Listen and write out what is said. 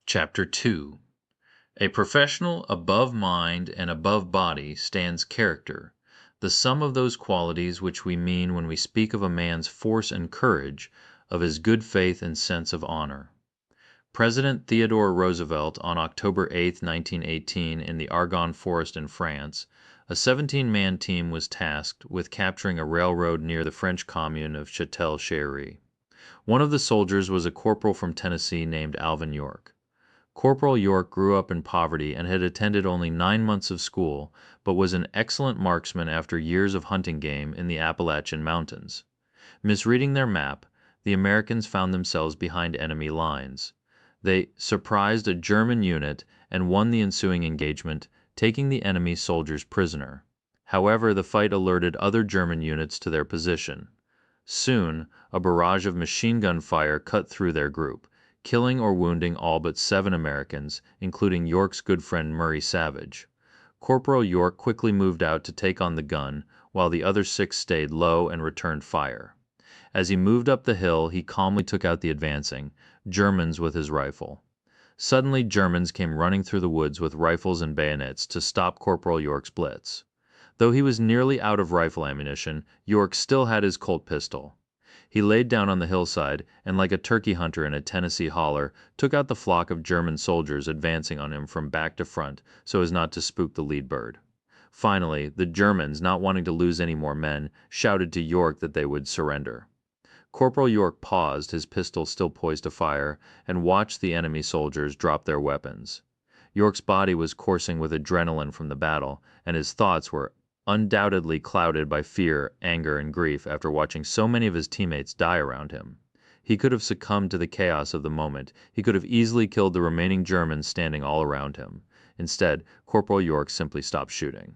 Chapter 2. A professional above mind and above body stands character, the sum of those qualities which we mean when we speak of a man's force and courage, of his good faith and sense of honor. President Theodore Roosevelt, on October 8, 1918, in the Argonne Forest in France, a 17-man team was tasked with capturing a railroad near the French commune of Châtel-Chehery. One of the soldiers was a corporal from Tennessee named Alvin York. Corporal York grew up in poverty and had attended only 9 months of school, but was an excellent marksman after years of hunting game in the Appalachian Mountains. Misreading their map, the Americans found themselves behind enemy lines. They surprised a German unit and won the ensuing engagement, taking the enemy soldiers prisoner. However, the fight alerted other German units to their position. Soon, a barrage of machine gun fire cut through their group, killing or wounding all but 7 Americans, including York's good friend Murray Savage. Corporal York quickly moved out to take on the gun, while the other 6 stayed low and returned fire. As he moved up the hill, he calmly took out the advancing Germans with his rifle. Suddenly, Germans came running through the woods with rifles and bayonets to stop Corporal York's blitz. Though he was nearly out of rifle ammunition, York still had his Colt pistol. He laid down on the hillside, and like a turkey hunter in a Tennessee holler, took out the flock of German soldiers advancing on him from back to front so as not to spook the lead bird. Finally, the Germans, not wanting to lose any more men, shouted to York that they would surrender. Corporal York paused, his pistol still poised to fire, and watched the enemy soldiers drop their weapons. York's body was coursing with adrenaline from the battle, and his thoughts were undoubtedly clouded by fear, anger, and grief after watching so many of his teammates die around him. He could have succumbed to the chaos of the moment. He could have easily killed the remaining Germans standing all around him. Instead, Corporal York simply stopped shooting.